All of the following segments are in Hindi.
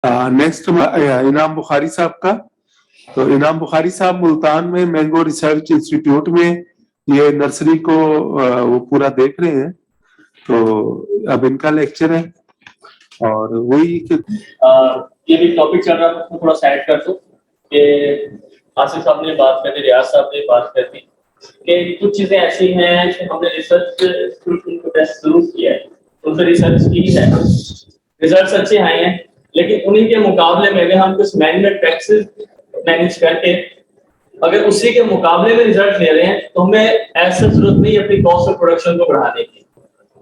नेक्स्ट इनाम बुखारी साहब का। तो इनाम बुखारी साहब मुल्तान में मैंगो रिसर्च इंस्टीट्यूट में ये नर्सरी को वो पूरा देख रहे हैं, तो अब इनका लेक्चर है। और वही ये भी टॉपिक चल रहा है, उसको थोड़ा साइड कर दो कि आसिफ साहब ने बात कर दी, रियाज साहब ने बात कर दी कि कुछ चीजें ऐसी हैं कि हमने रिसर्च को टेस्ट जरूर किया है, उनसे रिसर्च की है, रिजल्ट्स अच्छे आए हैं, लेकिन उन्हीं के मुकाबले में हम कुछ मैनेजमेंट प्रैक्टिसेस मैनेज करके अगर उसी के मुकाबले में रिजल्ट ले रहे हैं तो हमें ऐसा जरूरत नहीं अपनी कॉस्ट ऑफ प्रोडक्शन को बढ़ाने की।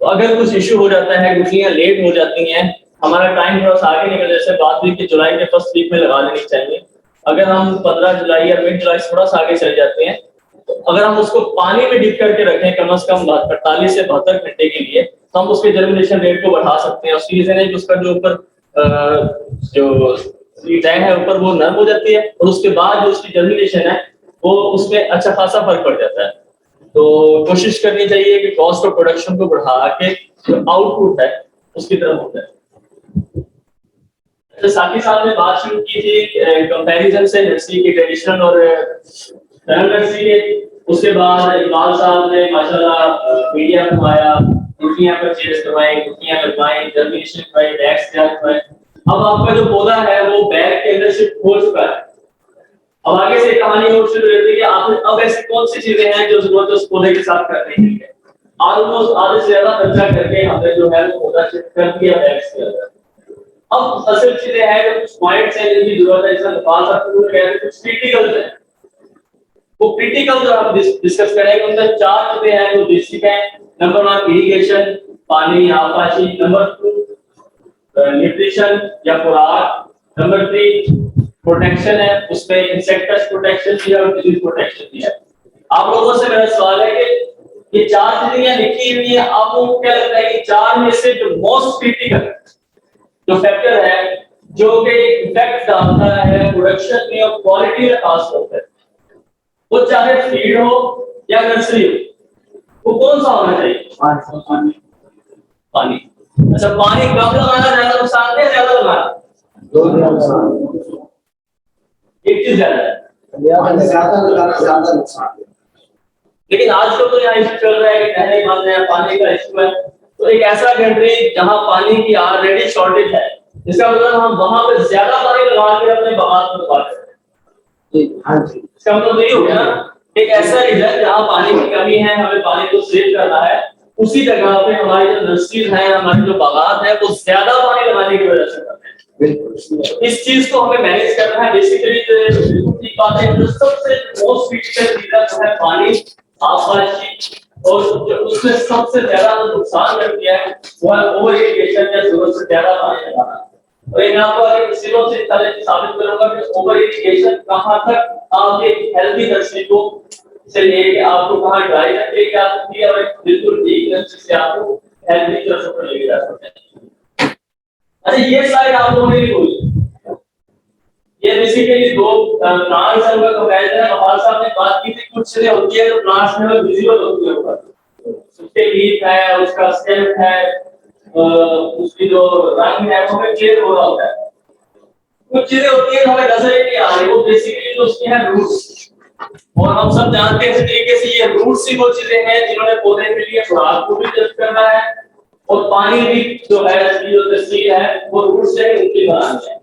तो अगर कुछ इशू हो जाता है, गुठलियां लेट हो जाती हैं, हमारा टाइम थोड़ा सा आगे निकल, जैसे बात हुई कि जुलाई के फर्स्ट वीक में लगा लेनी चाहिए, अगर हम 15 जुलाई या मिड जुलाई थोड़ा सा आगे चले जाते हैं, तो अगर हम उसको पानी में डिप करके रखें कम से कम 48 से 72 घंटे के लिए, तो हम उसके जर्मिनेशन रेट को बढ़ा सकते हैं। उसकी रीजन है कि उसका जो ऊपर जो टैग है ऊपर वो नर्म हो जाती है, और उसके बाद जो उसकी जर्मिनेशन है वो उसमें अच्छा खासा फर्क पड़ जाता है। तो कोशिश करनी चाहिए कि कॉस्ट ऑफ प्रोडक्शन को बढ़ा के जो आउटपुट है उसकी तरफ होता है। तो साथी साहब ने बात शुरू की थी कंपैरिजन से नर्सरी के ट्रेडिशनल और नर्सरी के, उसके बाद इकबाल साहब ने माशाल्लाह मीडिया करवाया, गुठलियां परचेज करवाई, गुठलियां लगवाई, जर्मिनेशन करवाई, बैग्स तैयार करवाए। अब आपका जो पौधा है वो बैग के अंदर शिफ्ट हो चुका है। अब आगे से कहानी और शुरू होती है कि आपने अब ऐसी कौन सी चीजें हैं जो जरूरत है उस पौधे के साथ करने के लिए। ऑलमोस्ट आधे से ज्यादा खर्चा करके हमने जो है वो पौधा शिफ्ट कर दिया बैग्स के अंदर। अब असल चीजें हैं जो कुछ पॉइंट्स हैं जिनकी जरूरत है, जैसे नेपाल साहब को कह रहे हैं कुछ क्रिटिकल है, वो क्रिटिकल जो हम डिस्कस करेंगे उनमें 4 चीजें हैं जो बेसिक हैं। नंबर 1 इरिगेशन, पानी, आबपाशी। नंबर 2 न्यूट्रिशन या खुराक। नंबर 3 प्रोटेक्शन है, उसमें इंसेक्ट प्रोटेक्शन भी है और डिजीज प्रोटेक्शन भी है। आप लोगों से मेरा सवाल है कि ये 4 चीजें लिखी हुई है, आपको क्या लगता है कि 4 में से जो मोस्ट क्रिटिकल जो फैक्टर है जो कि इफेक्ट डालता है प्रोडक्शन में और क्वालिटी में खास तौर पर, वो चाहे फीड हो या नर्सरी हो, वो कौन सा होना चाहिए? पानी। अच्छा, पानी कम लगाना ज्यादा नुकसान है, ज्यादा लगाना? एक चीज ज्यादा है, ज्यादा लगाना ज्यादा नुकसान है। लेकिन आजकल तो यहाँ इशू चल रहा है कि नहरें बंद है, पानी का इशू है। तो एक ऐसा कंट्री जहां पानी की ऑलरेडी शॉर्टेज है, इसका मतलब हम वहां पे ज्यादा पानी लगा के अपने बगावत को दबा रहे हैं। हाँ जी, इसका मतलब यही हो गया ना, एक ऐसा रीजन जहां पानी की कमी है, हमें पानी को सेव करना है, उसी जगह पे हमारी जो नर्सरीज है, हमारी जो बागात है, वो ज्यादा पानी लगाने की वजह से करते हैं। इस चीज को हमें मैनेज करना है। बेसिकली ठीक बात है, जो सबसे मोस्ट क्रिटिकल रीजन है पानी, आबपाशी, और जो उसमें सबसे ज्यादा नुकसान कर दिया है वो है ओवर इरिगेशन या जरूरत से ज्यादा पानी लगाना। और इन आपको आगे तस्वीरों से साबित करूंगा कि ओवर इरिगेशन कहां तक आपके हेल्दी नर्सरी को से लेके आपको कहां ड्राई रखने की आ सकती है और बिल्कुल ठीक नर्सरी से आपको हेल्दी नर्सरी पर लेके जा सकते हैं। अच्छा, ये स्लाइड आप लोगों ने भी बोली, ये बेसिकली 2 प्लांट्स हैं, उनका कंपैरिजन है। महाल साहब ने बात की थी कुछ चीजें होती है जो प्लांट्स में विजिबल होती है ऊपर, उसके लीफ है, उसका स्टेम है, उसकी जो रंग है वो हमें क्लियर हो रहा होता है। कुछ चीजें होती है हमें नजर ही नहीं आ रही, वो बेसिकली जो उसकी है रूट्स, और हम सब जानते हैं इस तरीके से ये रूट्स ही वो चीजें हैं जिन्होंने पौधे के लिए खुराक को भी जल्द करना है और पानी भी जो है इसकी जो तस्वीर है वो रूट्स से उनकी बनानी है।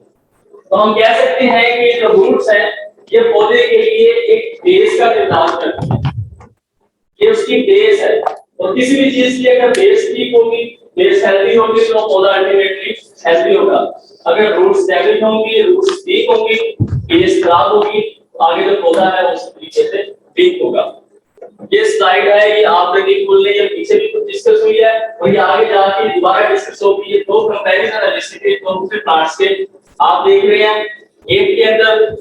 तो हम कह सकते हैं कि जो रूट्स हैं ये पौधे के लिए एक बेस का निर्माण करती है, ये उसकी बेस है। और किसी भी चीज की अगर बेस ठीक होगी, बेस हेल्दी होगी, तो पौधा अल्टीमेटली हेल्दी होगा। अगर रूट्स डैमेज होंगी, रूट्स वीक होंगी, बेस खराब होगी, तो आगे जो पौधा है उस तरीके से वीक होगा। ये स्लाइड है, ये आपने नहीं खोलने, ये पीछे भी कुछ डिस्कस हुई है और ये आगे जाके दोबारा डिस्कस होगी। ये 2 कंपैरिजन है बेसिकली दोनों के प्लांट्स के, आप देख रहे हैं। एक के अंदर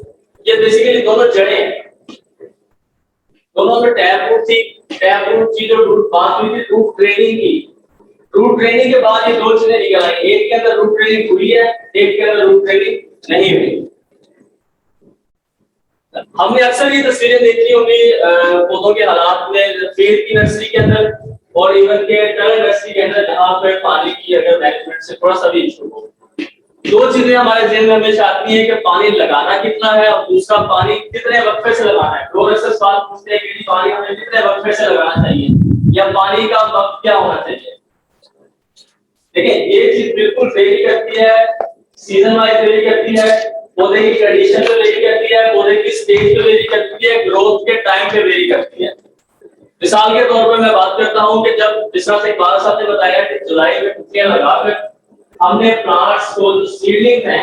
ये बेसिकली दोनों जड़ें हैं, दोनों में टैप रूट थी, टैप रूट की जो रूट बात हुई थी रूट ट्रेनिंग की, रूट ट्रेनिंग के बाद ये 2 चीजें निकल आई, एक के अंदर रूट ट्रेनिंग हुई है, एक के अंदर रूट ट्रेनिंग नहीं हुई। हमने अक्सर ये तस्वीरें देखी होंगी पौधों के हालात में फील्ड की नर्सरी के अंदर और इवन के टर्न नर्सरी के अंदर, जहां पर पानी की अगर मैनेजमेंट से थोड़ा सा भी इशू हो, दो चीजें हमारे जहन में हमेशा आती है कि पानी लगाना कितना है और दूसरा पानी कितने वक्फे से लगाना है। लोग अक्सर सवाल पूछते हैं कि पानी हमें कितने वक्फे से लगाना चाहिए या पानी का वक्त क्या होना चाहिए। देखिए ये चीज बिल्कुल वेरी करती है, सीजन वाइज वेरी करती है, पौधे की कंडीशन पे वेरी करती है, पौधे की स्टेज पे वेरी करती है, ग्रोथ के टाइम पे वेरी करती है। मिसाल के तौर पर मैं बात करता हूं कि जब जिस तरह से इकबाल साहब ने बताया कि जुलाई में पत्तियां लगाकर हमने प्लांट्स को जो सीडलिंग है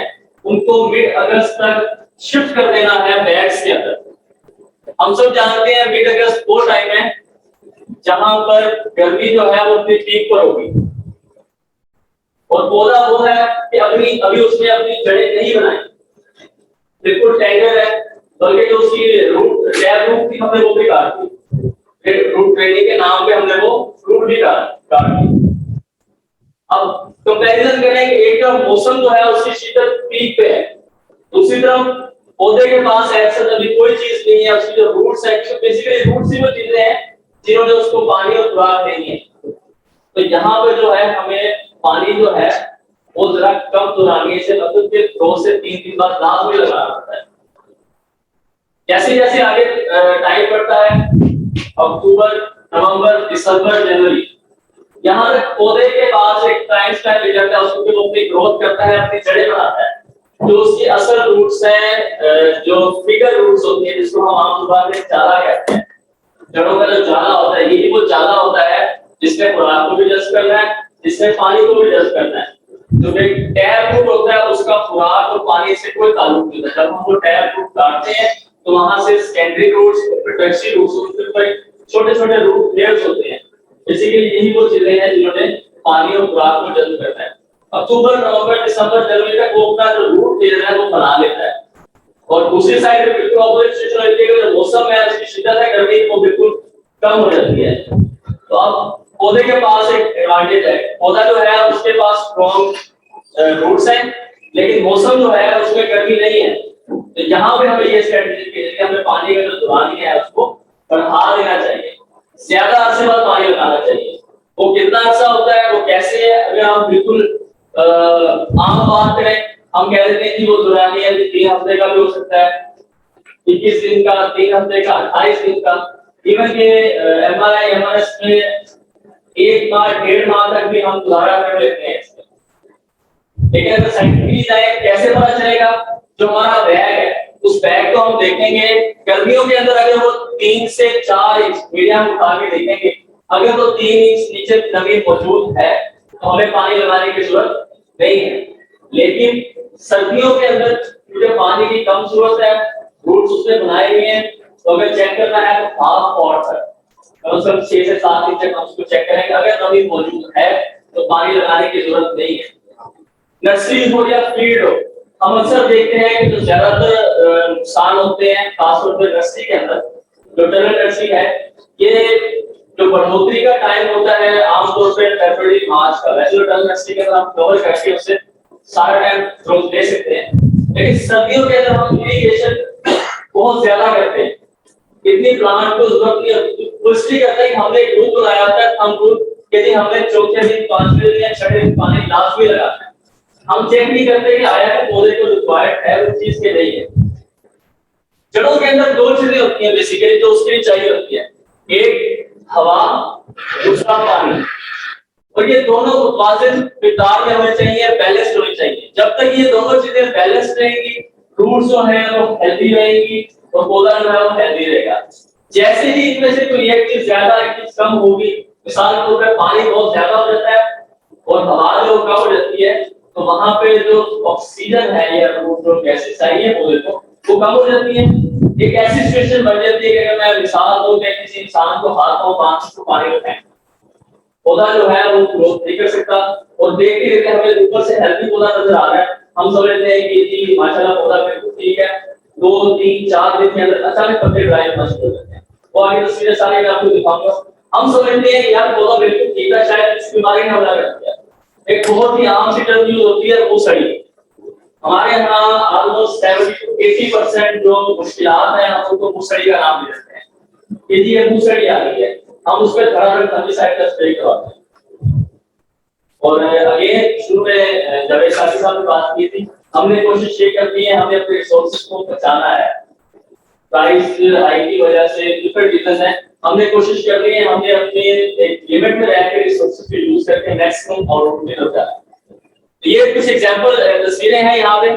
उनको मिड अगस्त तक शिफ्ट कर देना है बैग्स के अंदर। हम सब जानते हैं मिड अगस्त वो टाइम है जहां पर गर्मी जो है वो अपनी पीक पर होगी और पौधा वो है कि अभी उसने अपनी जड़ें नहीं बनाई, बिल्कुल टेंडर है, बल्कि जो उसकी रूट टैप रूट थी हमने वो भी काट दी, रूट ट्रेनिंग के नाम पे हमने वो रूट भी काट दी। अब कंपैरिजन करें कि एक तरफ मौसम जो है उसकी शिद्दत पीक पे है, दूसरी तरफ पौधे के पास ऐसा अभी कोई चीज नहीं है, उसकी जो रूट्स है, तो बेसिकली रूट्स ही वो चीजें हैं जिन्होंने उसको पानी और खुराक देनी है। तो यहाँ पे जो है हमें पानी जो है वो जरा कम दुरानी से मतलब कि 2 से 3 दिन बाद लाजमी लगाना पड़ता है। जैसे जैसे आगे टाइम बढ़ता है, अक्टूबर, नवंबर, दिसंबर, जनवरी, यहाँ तक पौधे के पास एक टाइम स्पैन ले जाता है, उसको वो अपनी ग्रोथ करता है, अपनी जड़ें बनाता है। जो उसकी असल रूट्स हैं, जो फिगर रूट्स होती है जिसको हम आम जुबान में जाला कहते हैं, जड़ों का जो जाला होता है यही वो जाला होता है जिसने खुराक को भी जज्ब करना है, जिसने पानी को भी जज्ब करना है। जो टैप रूट होता है उसका खुराक और पानी से कोई ताल्लुक नहीं होता। जब हम वो टैप रूट काटते हैं तो वहां से सेकेंडरी रूट्स, टर्शियरी रूट्स, उसके ऊपर छोटे-छोटे रूट लेयर्स होते हैं। बेसिकली यही वो चीजें हैं जिन्होंने पानी और खुराक को जज्ब करना है। अक्टूबर, नवंबर, दिसंबर, जनवरी तक वो अपना जो रूट लेयर है वो बना लेता है और दूसरी साइड पे बिल्कुल ऑपोजिट सिचुएशन होती है कि जो मौसम है उसकी शिद्दत है गर्मी वो बिल्कुल कम हो जाती है। तो अब पौधे के पास एक एडवांटेज है, पौधा जो है उसके पास स्ट्रॉन्ग रूट्स हैं लेकिन मौसम जो है उसमें गर्मी नहीं है। तो यहाँ पे हमें ये स्ट्रेटजी कि हमें पानी का जो दौरान है उसको बढ़ा देना चाहिए, ज्यादा अरसे बाद पानी लगाना चाहिए। वो कितना अरसा होता है, वो कैसे है, अगर हम बिल्कुल आम बात करें, हम कह देते हैं कि वो दुरानी है 3 हफ्ते का भी हो सकता है, 21 दिन का, 3 हफ्ते का, 28 दिन का, इवन के एमआरआई एमआरएस में 1 माह 1.5 माह तक भी हम दोबारा कर लेते हैं। लेकिन अगर साइंटिफिकली जाए कैसे पता चलेगा, जो हमारा बैग है उस बैग को हम देखेंगे गर्मियों के अंदर अगर वो 3 से 4 इंच मीडियम उठा के देखेंगे, अगर वो 3 इंच नीचे नमी मौजूद है तो हमें पानी लगाने की जरूरत नहीं है। लेकिन सर्दियों के अंदर क्योंकि पानी की कम जरूरत है, रूट्स उसने बनाए हुए हैं, तो अगर चेक करना है तो हाफ पॉट तक कम से कम 6 से 7 इंच तक हम उसको चेक करेंगे। अगर नमी मौजूद है तो पानी लगाने की जरूरत नहीं है। नर्सरी हो या फील्ड हो, हम अक्सर देखते हैं कि जो ज्यादातर नुकसान होते हैं खासतौर पर नर्सरी के अंदर, जो टनल नर्सरी है, ये जो बढ़ोतरी का टाइम होता है आमतौर पर फरवरी मार्च का। वैसे तो टनल नर्सरी के अंदर हम कवर करके उससे सारा टाइम ग्रोथ ले सकते हैं, लेकिन सर्दियों के अंदर हम इरिगेशन बहुत ज्यादा करते हैं, इतनी प्लांट को जरूरत नहीं होती। पुष्टि करते हैं कि हमने ग्रुप लगाया था, हम ग्रुप यदि हमने चौथे दिन, 5वें दिन या 6वें दिन पानी लाजमी लगाना है, हम चेक नहीं करते कि आया है पौधे को रिक्वायर्ड है उस चीज के नहीं है। जड़ों के अंदर 2 चीजें होती हैं बेसिकली जो उसके लिए चाहिए होती है, एक हवा, दूसरा पानी, और ये दोनों वाजिब मिकदार में हमें चाहिए, बैलेंस्ड होनी चाहिए। जब तक ये दोनों चीजें बैलेंस्ड रहेंगी, रूट्स जो है वो हेल्दी रहेंगी और पौधा जो है वो हेल्दी रहेगा। जैसे ही इनमें से कोई एक चीज ज्यादा एक चीज कम होगी, मिसाल के तौर पर पानी बहुत ज्यादा हो जाता है और हवा जो कम हो जाती है, तो वहां पे जो ऑक्सीजन है या जो गैसेस चाहिए पौधे को वो कम हो जाती है। एक ऐसी सिचुएशन बन जाती है कि अगर मैं मिसाल दूं कि किसी इंसान को हाथ पांव बांध के पानी में फेंक, पौधा जो है वो ग्रोथ नहीं कर सकता और देखते देखते हमें ऊपर से हेल्दी पौधा नजर आ रहा है, हम समझते हैं कि जी माशाल्लाह पौधा बिल्कुल ठीक है। 2 3 4 दिन के अंदर अचानक पत्ते ड्राई होना शुरू हो जाते हैं। वो आगे तस्वीरें सारी मैं आपको दिखाऊंगा। हम समझते हैं कि यार पौधा बिल्कुल ठीक है, शायद इस बीमारी ने हमला कर दिया। एक बहुत ही आम सी टर्म यूज होती है मूसड़ी। हमारे यहाँ ऑलमोस्ट 70 to 80% जो मुश्किलात हैं हम उनको मूसड़ी का नाम देते हैं कि जी ये मूसड़ी आ गई है, हम उस पर धड़ाधड़ फंगिसाइड का स्प्रे करवाते हैं। और अगेन शुरू में जब साथी साहब ने बात की थी, हमने कोशिश ये करनी है, हमें अपने रिसोर्सेज को बचाना है। प्राइस हाई की वजह से डिफरेंट रीजन है, हमने कोशिश करनी है हमें अपने एक लिमिट में रहकर रिसोर्सेज को यूज करके मैक्सिमम आउटपुट मिलता है। ये कुछ एग्जांपल तस्वीरें हैं यहाँ पे।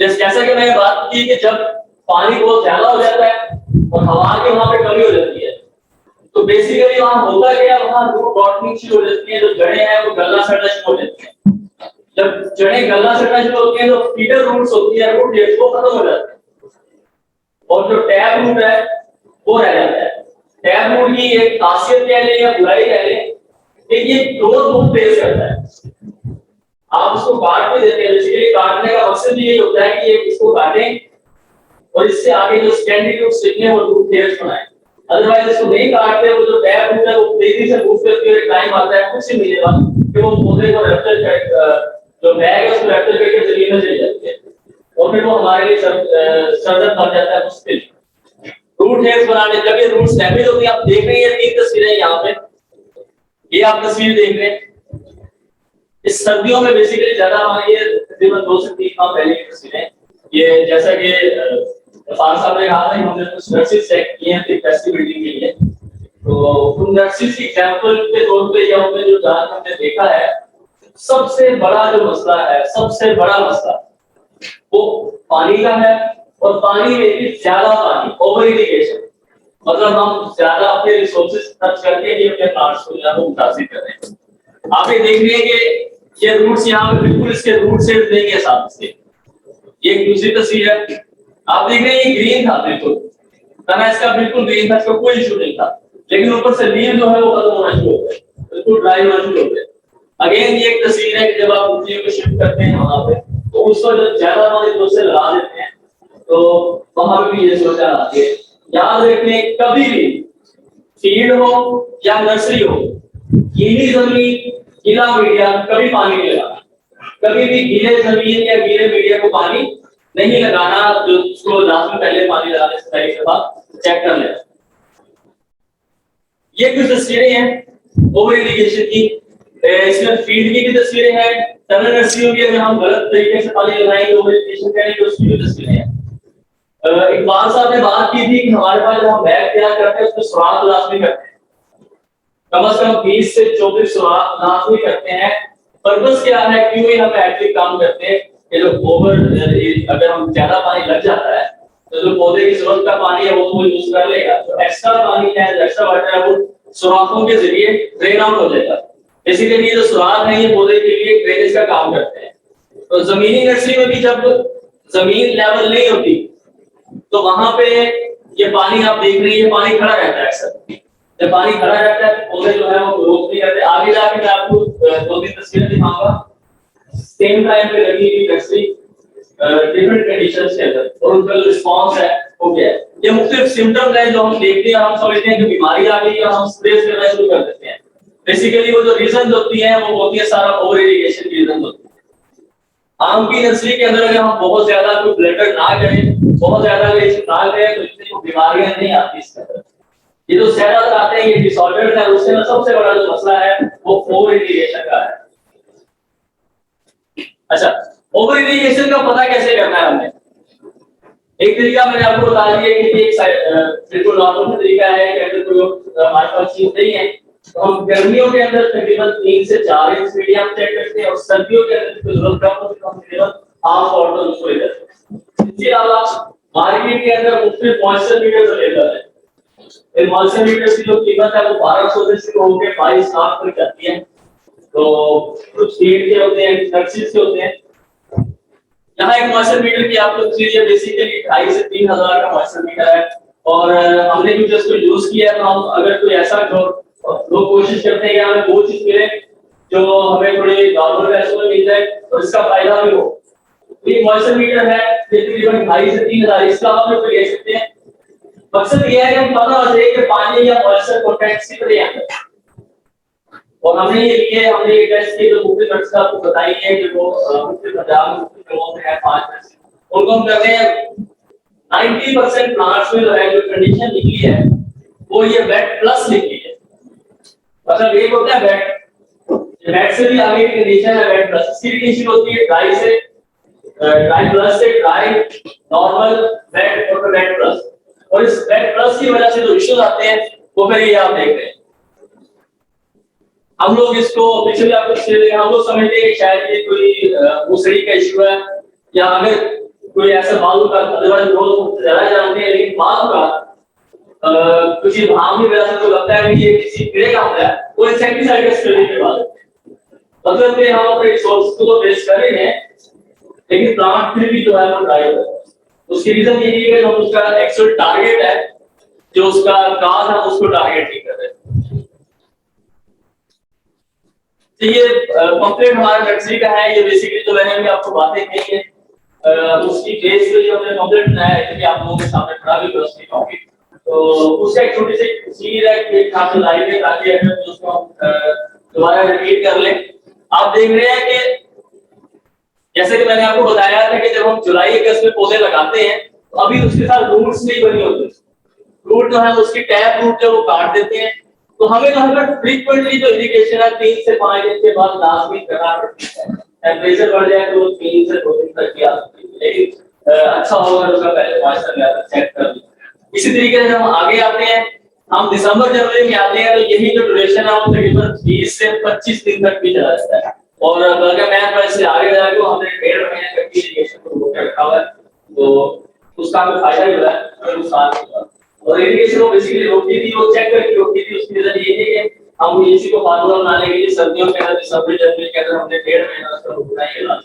जैसा कि मैंने बात की कि जब पानी बहुत ज्यादा हो जाता है और हवा की वहां पे कमी हो जाती है, तो बेसिकली वहां होता क्या है, वहां रूट रॉटनिंग शुरू हो जाती है, जो जड़ें हैं वो गलना सड़ना शुरू हो जाती है। जब जड़ें गलना सड़ना शुरू होती हैं तो फीडर रूट्स होती है, रूट हेड्स वो खत्म हो जाते हैं और जो टैप रूट है वो रह जाता है। टैप रूट की एक खासियत कह लें या बुराई कह लें कि ये ग्रोथ बहुत तेज करता है। आप उसको काट के देते हैं, बेसिकली काटने का मकसद यही होता है कि ये इसको काटें और इससे आगे जो स्टैंडिंग रूट सीखने वो रूट हेड्स बनाएं। अदरवाइज इसको नहीं काटते, वो जो टैप रूट है वो तेजी से मूव करके एक टाइम आता है कुछ ही महीने बाद कि वो पौधे को रप्चर कर जो बैग है उसको रप्चर करके जमीन में चले जाते हैं और फिर वो हमारे लिए सर्जन बन जाता है मुश्किल। रूट हेड्स बनाने जब ये रूट्स डैमेज होती है, आप देख रहे हैं तीन तस्वीरें यहाँ पे, ये आप तस्वीर देख रहे हैं। इस सर्दियों में बेसिकली ज्यादा हमारी ये तकरीबन 2 से 3 माह पहले की तस्वीरें। ये जैसा कि इरफान साहब ने कहा था, हमने कुछ नर्सेज चेक किए हैं कैपेसिटी बिल्डिंग के लिए, तो उन नर्सेज की एग्जांपल के तौर पे या उनमें जो जांच हमने देखा है, सबसे बड़ा जो मसला है, सबसे बड़ा मसला वो पानी का है। और पानी में भी ज्यादा पानी, ओवर इरिगेशन, मतलब हम ज्यादा अपने रिसोर्सेज खर्च करके ही अपने प्लांट्स को ज्यादा मुतासिर कर रहे हैं। आप ये देख रहे हैं कि ये रूट्स यहाँ पे बिल्कुल इसके रूट से देंगे साथ से। ये एक दूसरी तस्वीर है, आप देख रहे हैं ये ग्रीन था बिल्कुल, तना इसका बिल्कुल ग्रीन था, इसका कोई इशू नहीं था, लेकिन ऊपर से लीव जो है वो खत्म होना शुरू हो गए, बिल्कुल ड्राई होना शुरू हो गए। अगेन ये एक तस्वीर है कि जब आप ऊंचाइयों को शिफ्ट करते हैं वहां पे, तो उस वक्त जब ज्यादा पानी दूर से लगा देते हैं तो वहां पे भी ये सोचा आती है। याद रखें कभी भी फील्ड हो या नर्सरी हो, गीली जमीन गीला मीडिया कभी पानी नहीं लगाना, कभी भी गीले जमीन या गीले मीडिया को पानी नहीं लगाना, जो उसको लास्ट में पहले पानी लगाने से पहले के बाद चेक कर लेना। ये कुछ तस्वीरें हैं ओवर इरिगेशन की, इसमें फील्ड की भी तस्वीरें हैं, टनल नर्सरियों की अगर हम गलत तरीके से पानी लगाएंगे ओवर इरिगेशन करेंगे तो उसकी भी तस्वीरें हैं। इकबाल साहब ने बात की थी कि हमारे पास जब हम बैग तैयार करते हैं उसमें सुराख लाजमी करते हैं, कम से कम 20 से 24 सुराख लाजमी करते हैं। पर्पस क्या है, क्यों हम एक्टिव काम करते हैं कि जो ओवर अगर हम ज्यादा पानी लग जाता है तो जो पौधे की जरूरत का पानी है वो यूज कर लेगा, तो एक्स्ट्रा पानी है, एक्स्ट्रा वाटर है, वो सुराखों के जरिए ड्रेन आउट हो जाएगा। बेसिकली ये जो सुराख है ये पौधे के लिए ड्रेनेज का काम करते हैं। तो जमीनी नर्सरी में भी जब जमीन लेवल नहीं होती तो वहां पे ये पानी आप देख रहे हैं, ये पानी खड़ा रहता है अक्सर। जब पानी खड़ा रहता है तो पौधे जो है वो ग्रोथ नहीं करते। आगे जाके मैं आपको 2-3 तस्वीरें दिखाऊंगा सेम टाइम पे लगी हुई नर्सरी डिफरेंट कंडीशंस के अंदर और उनका जो रिस्पांस है वो क्या है। ये मुख्तलिफ सिम्टम्स हैं जो हम देखते हैं, हम समझते हैं कि बीमारी आ गई है, हम स्प्रे करना शुरू कर देते हैं। बेसिकली वो जो रीजन होती है वो होती है सारा ओवर इरिगेशन की रीजन होती है। आम की नर्सरी के अंदर अगर हम बहुत ज्यादा कोई ब्लेंडर ना करें, बहुत ज्यादा अगर इसको ना करें तो इतनी बीमारियां नहीं आती इसके अंदर। ये जो सेरस आते हैं ये डिसऑर्डर्स है, उससे में सबसे बड़ा जो मसला है वो ओवर इरिगेशन का है। अच्छा, ओवर इरिगेशन का पता कैसे करना है हमने? एक तरीका मैंने आपको बता दिया कि एक बिल्कुल नॉर्मल तरीका है कि अगर कोई हमारे पास चीज नहीं है तो हम गर्मियों के अंदर तकरीबन 3 से 4 इंच मीडिया चेक करते हैं और सर्दियों के अंदर जरूरत कम होती है तो हम तकरीबन हाफ वाटर उसको ले जाते हैं। इसके अलावा मार्केट के अंदर मुख्तलिफ मॉइस्चर मीटर्स अवेलेबल है। इन मॉइस्चर मीटर्स की जो कीमत है वो 1200 से शुरू होकर 22 लाख तक जाती है। तो कुछ सीड के होते हैं, नर्सरीज के होते हैं। यहाँ एक मॉइस्चर मीटर की आपको चीज बेसिकली 2,500 से 3,000 का मॉइस्चर मीटर है और हमने भी इसको यूज किया है। तो हम अगर कोई ऐसा जो लोग कोशिश करते हैं कि हमें वो चीज मिले जो हमें थोड़ी नॉर्मल पैसों में मिल जाए और इसका फायदा भी हो। ये मॉइस्चर मीटर है, ये तकरीबन 2,500 से 3,000 इसका आप लोग ले सकते हैं। मकसद ये है कि हम पता हो जाए कि पानी या मॉइस्चर कंटेंट कितने हैं और हमने ये टेस्ट किए जो मुख्य नट्स का आपको बताई है कि वो मुख्य पंजाब में मुख्य लोगों में है 5 में से उनको हम कहते हैं 90% प्लांट्स में जो है जो कंडीशन निकली है वो ये वेट प्लस निकली है। मतलब एक होता है वेट वेट से भी आगे की कंडीशन है वेट प्लस, इसकी भी कंडीशन होती है ड्राई से ड्राई प्लस से ड्राई नॉर्मल वेट और वेट प्लस, और इस वेट प्लस की वजह से जो इश्यूज आते हैं वो फिर ये आप देख रहे हैं। हम लोग इसको पिछले आपको हम लोग समझते हैं शायद ये कोई भूसड़ी का इशू है, या अगर कोई ऐसा मालूम का अदरवाइज लोग ज्यादा जानते हैं, लेकिन मालूम का किसी भाव की वजह से तो लगता है कि ये किसी कीड़े का होता है, वो इंसेक्टिसाइड का स्प्रे के बाद मतलब कि हम अपने रिसोर्स को बेस कर रहे हैं, लेकिन प्लांट फिर भी जो है वो ड्राई होता है। उसकी रीजन ये है कि हम उसका एक्चुअल टारगेट है जो उसका काज है उसको टारगेट नहीं कर रहे। तो ये पंपलेट हमारा नर्सरी का है, ये बेसिकली जो मैंने अभी आपको बातें कही है उसकी बेस पे जो हमने पंपलेट बनाया है कि आप लोगों के सामने खड़ा भी कर सकते हैं, तो उसका एक छोटी सी चीज है कि आप लाइव में ताकि अगर उसको दोबारा रिपीट कर लें। आप देख रहे हैं कि जैसे कि मैंने आपको बताया था कि जब हम जुलाई अगस्त में पौधे लगाते हैं तो अभी उसके साथ रूट्स नहीं बनी होती, रूट जो है उसकी टैप रूट जो वो काट देते हैं, तो हमें जो है फ्रीक्वेंटली जो इरिगेशन है 3 से 5 दिन के बाद लाजमी करना पड़ता है। टेंपरेचर बढ़ जाए तो 3 से 2 दिन तक की आ सकती है, लेकिन अच्छा होगा उसका पहले मॉइस्चर लेवल चेक कर लें। इसी तरीके से हम आगे आते हैं, हम दिसंबर जनवरी में आते हैं तो यही जो ड्यूरेशन है वो तकरीबन 20 से 25 दिन तक भी चला जाता है, और अगर मैं वैसे आगे जाके हमने 1.5 महीने तक की इरिगेशन को रोक के रखा हुआ है, तो उसका हमें फायदा ही हुआ है और नुकसान भी हुआ। और इरिगेशन को बेसिकली रोकती थी, वो चेक करके रोकती थी, उसकी वजह ये है कि हम इसी को फार्मूला बनाने के लिए सर्दियों के अंदर दिसंबर जनवरी के अंदर हमने 1.5 महीना उसका रोकना ही है।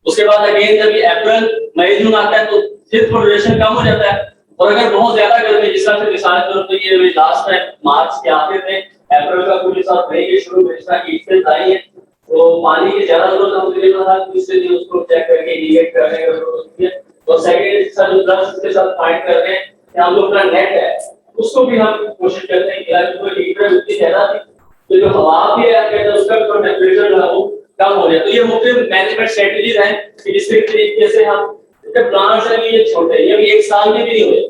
उसके बाद अगेन जब ये अप्रैल मई जून आता है तो फिर ड्यूरेशन कम हो जाता है, और अगर बहुत ज्यादा गर्मी जिस तरह से मिसाल के तौर पर ये लास्ट में मार्च के आखिर में अप्रैल का कुछ साथ मई के शुरू में इस तरह की स्थिति आई है, तो पानी की ज्यादा जरूरत है उसके लिए तो इससे भी उसको चेक करके इरिगेट करने की जरूरत होती है। और सेकंड सर जो प्लस के साथ फाइंड कर रहे हैं कि हम लोग अपना नेट है उसको भी हम कोशिश करते हैं कि अगर कोई हीटर उतनी ज्यादा थी तो जो हवा भी है उसका टेंपरेचर जो है वो कम हो जाए। तो ये मुख्य मैनेजमेंट स्ट्रेटजीज हैं कि जिस तरीके से हम प्लांट्स हैं ये छोटे, ये भी 1 साल के भी नहीं हुए,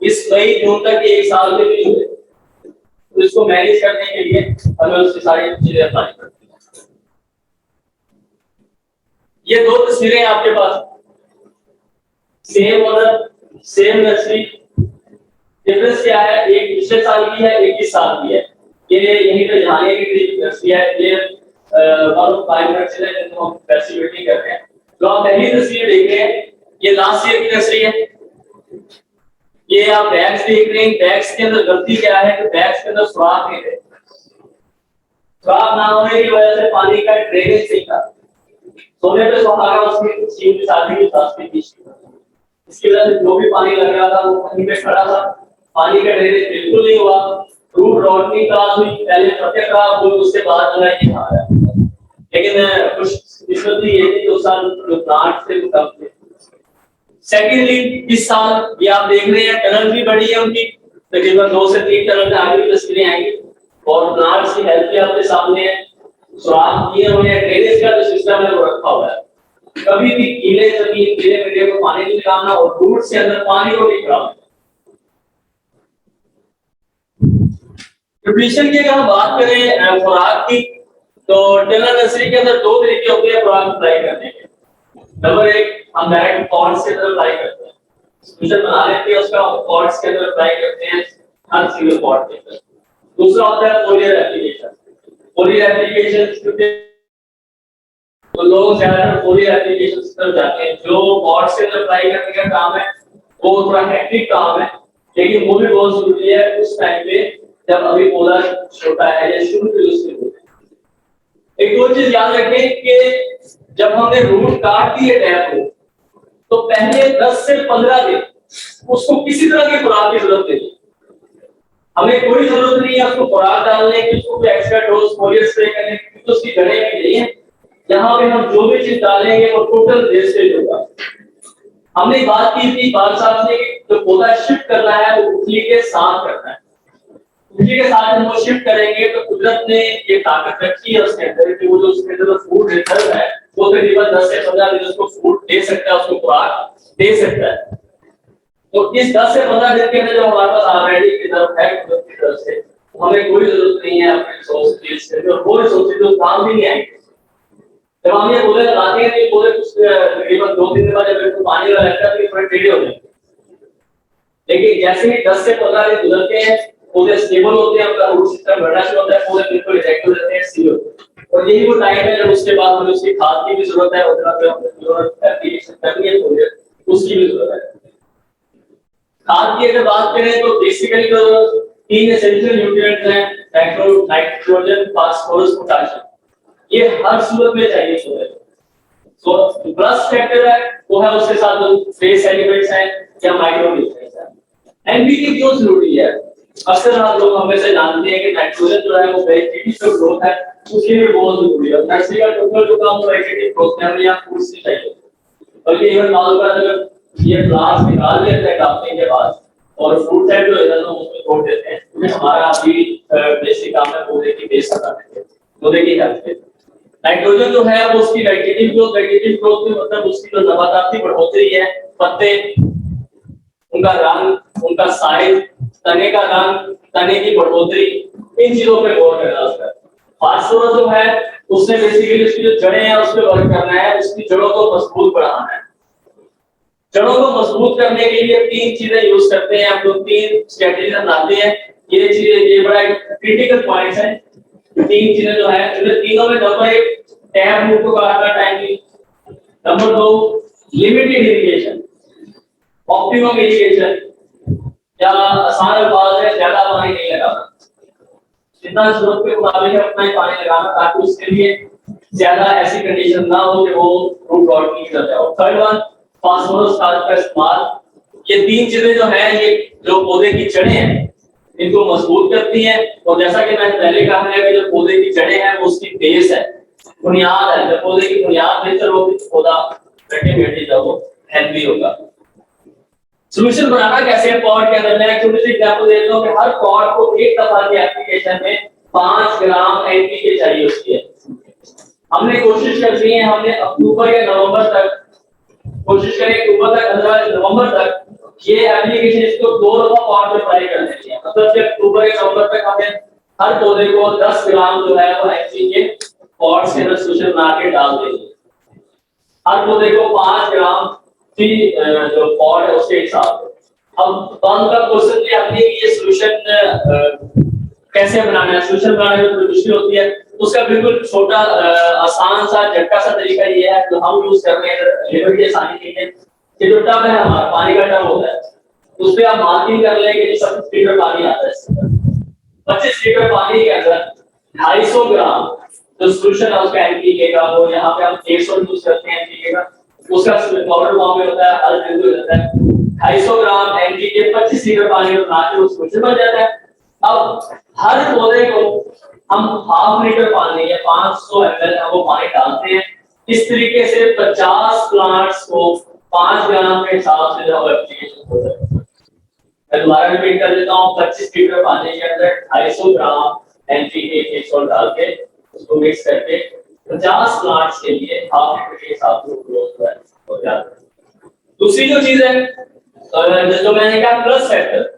इस मई जून तक 1 साल के भी नहीं हुए, तो इसको मैनेज करने के लिए हमें उसकी सारी चीजें अप्लाई करनी है। ये 2 तस्वीरें आपके पास same order same nursery, difference क्या है, एक पिछले साल की है एक इस साल की है। ये यहीं पे जहानिया की नर्सरी है, ये 5 मिनट से हम फैसिलिटी कर रहे हैं। जो आप पहली तस्वीर देख रहे हैं ये लास्ट ईयर की नर्सरी है, ये आप बैग्स देख रहे हैं, बैग्स के अंदर गलती क्या है कि बैग्स के अंदर सुराख नहीं थे, सुराख ना होने की वजह से पानी का ड्रेनेज सही था, सोने पे सुहागा उसमें सीम की शादी की साथ की, इसकी वजह से जो भी पानी लग रहा था वो कहीं पे खड़ा था, पानी का ड्रेनेज बिल्कुल नहीं हुआ, रूट रॉटनी क्लास हुई, पहले फतेह का वो उसके बाद जो है ये आ रहा है। लेकिन कुछ दिक्कत ये थी कि उस साल जो प्लांट थे वो कम थे। सेकेंडली इस साल ये आप देख रहे हैं टनल भी बड़ी है उनकी, तकरीबन 2 से 3 टनल का आगे भी तस्वीरें आएंगी, और प्लांट्स की हेल्थ भी आपके सामने है, सुराख किए हुए हैं, ड्रेनेज का जो सिस्टम है वो रखा हुआ है, कभी भी गीले जमीन गीले मिट्टी को पानी नहीं निकालना और रूट से अंदर पानी को नहीं निकालना। न्यूट्रिशन की अगर हम बात करें खुराक की, तो टनल नर्सरी के अंदर 2 तरीके होते हैं खुराक अप्लाई करने के। नंबर 1 हम डायरेक्ट पॉट्स के अंदर अप्लाई करते हैं, मिक्सचर बना लेते हैं उसका पॉट्स के अंदर अप्लाई करते हैं हर सिंगल पॉट के अंदर। दूसरा होता है फोलियर एप्लीकेशन, फोलियर एप्लीकेशन तो लोग ज्यादातर फोलियर एप्लीकेशन तरफ जाते हैं, जो पॉट्स के अंदर अप्लाई करने का काम है वो थोड़ा हेक्टिक काम है, लेकिन वो भी बहुत जरूरी है उस टाइम पे जब अभी पौधा छोटा है या शुरू से उसके होते हैं। एक और चीज याद रखें कि जब हमने रूट काट दिए टैप को तो पहले 10 से 15 दिन उसको किसी तरह की खुराक की जरूरत नहीं, हमें कोई जरूरत नहीं है उसको खुराक डालने की, उसको कोई एक्स्ट्रा डोज फोलियर स्प्रे करने की, तो उसकी जड़ें भी नहीं है, यहाँ पे हम जो भी चीज डालेंगे वो टोटल वेस्टेज होगा। हमने बात की थी बाल साहब ने जो पौधा शिफ्ट करना है वो उंगली के साथ करना है, उंगली के साथ हम वो शिफ्ट करेंगे तो कुदरत ने ये ताकत रखी है उसके अंदर कि वो जो उसके अंदर फूड रिजर्व है वो तकरीबन 10 से 15 दिन उसको फूड दे सकता है, उसको खुराक दे सकता है। तो इस 10 से 15 दिन के अंदर जो हमारे पास ऑलरेडी रिजर्व है कुदरत की तरफ से हमें कोई जरूरत नहीं है अपने रिसोर्स की लिस्ट करने, और वो रिसोर्सेज जो काम भी नहीं आएंगे। जब हम ये पौधे लगाते हैं तो ये पौधे कुछ तकरीबन 2 दिन के बाद जब इनको पानी लगा लगता है तो ये थोड़े टेढ़े हो जाते हैं, लेकिन जैसे ही 10 से 15 दिन गुजरते हैं पौधे स्टेबल होते हैं, उनका रूट सिस्टम बढ़ना शुरू होता है, पौधे बिल्कुल इरेक्ट हो जाते हैं, सील होते हैं। और यही वो टाइम है जब उसके बाद हमें उसकी खाद की भी जरूरत है, उतना पे हमें जरूरत एप्लीकेशन करनी है पौधे उसकी भी जरूरत है। खाद की अगर बात करें तो बेसिकली तो 3 एसेंशियल न्यूट्रिएंट्स हैं, नाइट्रोजन, फास्फोरस, पोटेशियम। ये हर सूरत में चाहिए पौधे। तो प्लस फैक्टर है वो है उसके साथ जो ट्रेस एलिमेंट्स हैं या माइक्रो न्यूट्रिएंट्स हैं। एनपीके क्यों जरूरी है? अक्सर आप लोग हमें से जानते हैं कि नाइट्रोजन जो है वो वेजिटेटिव ग्रोथ है, उसके लिए बहुत जरूरी है। नर्सरी का टोटल जो काम वेजिटेटिव ग्रोथ है या फ्रूट्स की चाहिए, बल्कि इवन मालूम है अगर ये प्लांट्स निकाल लेते हैं काटने के बाद और फ्रूट सेट जो है ना उसमें छोड़ देते हैं, तो हमारा अभी बेसिक काम है पौधे की बेस बनाने के, पौधे की हेल्थ के। नाइट्रोजन जो है वो उसकी वेजिटेटिव ग्रोथ में मतलब उसकी जो नबाताती बढ़ोतरी है, पत्ते, उनका रंग, उनका साइज, तने का रंग, तने की बढ़ोतरी, इन चीजों पे गौर करना है। फास्फोरस जो है उसने बेसिकली उसकी जो जड़ें हैं उस पे वर्क करना है, उसकी जड़ों को मजबूत बनाना है। जड़ों को मजबूत करने के लिए 3 चीजें यूज करते हैं हम लोग, 3 स्ट्रेटजीज अपनाते हैं। ये चीजें ये बड़ा क्रिटिकल पॉइंट्स है। 3 चीजें जो है इनमें तीनों में नंबर 1 टैप रूट को काटना timely, number 2 limited irrigation, optimum irrigation, या आसान अल्फाज है ज्यादा पानी नहीं लगाना, जितना जरूरत के मुताबिक है उतना ही पानी लगाना ताकि उसके लिए ज्यादा ऐसी कंडीशन ना हो कि वो रूट रॉट नहीं कर जाए। और थर्ड वन फास्फोरस खाद का इस्तेमाल। ये 3 चीजें जो है ये जो पौधे की जड़ें हैं इनको मजबूत करती हैं, और जैसा कि मैंने पहले कहा है कि जो पौधे की जड़ें हैं वो उसकी बेस है, बुनियाद है। जब पौधे की बुनियाद बेहतर होगी तो पौधा अल्टीमेटली जो वो हेल्दी होगा। सॉल्यूशन बनाना कैसे है पॉट के अंदर? मैं एक छोटी सी एग्जांपल देता हूं कि हर पॉट को एक दफा की एप्लीकेशन में 5 ग्राम एनपीके चाहिए होती है। हमने कोशिश करनी है, हमने अक्टूबर या नवंबर तक कोशिश करें, अक्टूबर तक 15 नवंबर तक ये एप्लीकेशन इसको 2 दफा पॉट में अप्लाई कर देनी है। मतलब कि अक्टूबर या नवंबर तक हमें हर पौधे को 10 ग्राम जो है वो एनपीके पॉट से सॉल्यूशन बना के डाल देंगे। हर पौधे को 5 ग्राम जो पॉट है उसके हिसाब से। अब बात का क्वेश्चन ये आती है कि ये सॉल्यूशन कैसे बनाना है। सॉल्यूशन बनाने में थोड़ी मुश्किल होती है, उसका बिल्कुल छोटा आसान सा झटका सा तरीका ये है जो हम यूज कर रहे हैं लेबर की आसानी के लिए। ये जो टब है हमारा पानी का टब होता है, उस पे आप मार्किंग कर लें कि 25 लीटर पानी आता है। 25 लीटर पानी के अंदर 250 ग्राम जो सॉल्यूशन है उसका एनपीके का, वो यहाँ पे हम 100 यूज करते हैं एनपीके का, उसका पाउडर फॉर्म में होता है, हर बिंदु रहता है। 250 ग्राम एनपीके 25 लीटर पानी में मिला के वो सॉल्यूशन बन जाता है। अब हर पौधे को हम हाफ लीटर पानी या 500 ml हम वो पानी डालते हैं। इस तरीके से 50 प्लांट्स को 5 ग्राम के हिसाब से जो एप्लीकेशन होता है। मैं दोबारा रिपीट कर देता हूँ, 25 लीटर पानी के अंदर 250 ग्राम एनपीके के सॉल्ट डाल के उसको मिक्स करके 50 प्लांट्स के लिए हाफ लीटर के हिसाब से ग्रोथ हो जाता है। दूसरी जो चीज है जो मैंने कहा प्लस फैक्टर,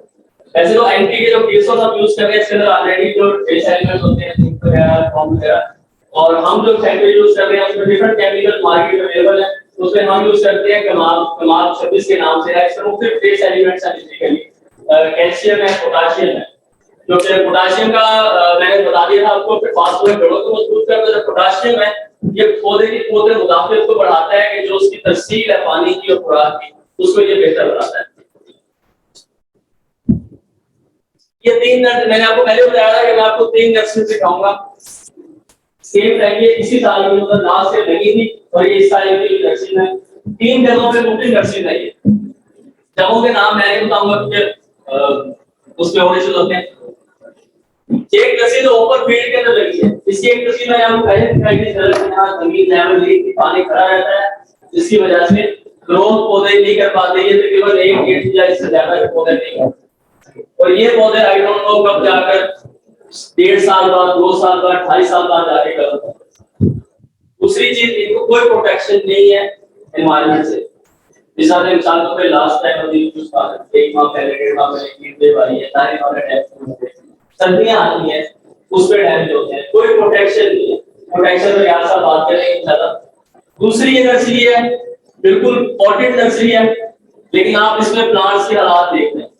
ऐसे तो एनपीके जो केसों आप यूज कर रहे हैं इसके अंदर ऑलरेडी जो ट्रेस एलिमेंट्स होते हैं जिंक वगैरह, कॉम वगैरह, और हम जो फैक्टर यूज कर रहे हैं उसमें डिफरेंट केमिकल मार्केट में अवेलेबल है। उसमें हम यूज करते हैं कमाल 26 के नाम से है। इसमें मुख्तलिफ ट्रेस एलिमेंट्स हैं, बेसिकली कैल्शियम है, पोटेशियम है। जो पोटेशियम का मैंने बता दिया था आपको, फास्फोरस जड़ों को मजबूत करता है। पोटेशियम है ये पौधे की पौधे मुदाफियत को बढ़ाता है कि जो उसकी तरसील है पानी की और खुराक की उसको ये बेहतर बनाता है। ये 3 मैंने आपको पहले बताया था कि मैं आपको 3 नर्सरी सिखाऊंगा। सेम टाइम ये इसी साल की मतलब लास्ट से लगी थी और ये इस साल की नर्सरी है। 3 जगहों पे मुख्तलिफ नर्सरी है। ये जगहों के नाम मैंने बताऊंगा कि उसमें होने शुरू होते हैं। एक नर्सरी तो ओपन फील्ड के अंदर लगी है। इसकी एक नर्सरी में आपको पहले दिखाई दी जमीन लेवल नहीं, पानी खड़ा रहता है, जिसकी वजह से ग्रोथ पौधे नहीं कर पाते। ये तकरीबन 1 फीट या इससे ज्यादा के पौधे नहीं है। और ये पौधे आई डोंट नो कब जाकर 1.5 साल बाद, 2 साल बाद, 2.5 साल बाद जाके कर। दूसरी चीज, इनको कोई प्रोटेक्शन नहीं है एनवायरनमेंट से। जिस तरह इंसानों पे लास्ट टाइम अभी कुछ 1 माह पहले 1.5 माह पहले कीट वेव आई है, सारे वाले टैप सर्दियां आती हैं उस पे डैमेज होते हैं, कोई प्रोटेक्शन नहीं है। प्रोटेक्शन तो यहाँ सब बात करेंगे ज्यादा। दूसरी ये नर्सरी है, बिल्कुल पॉटेड नर्सरी है, लेकिन आप इसमें प्लांट्स के हालात देख रहे हैं।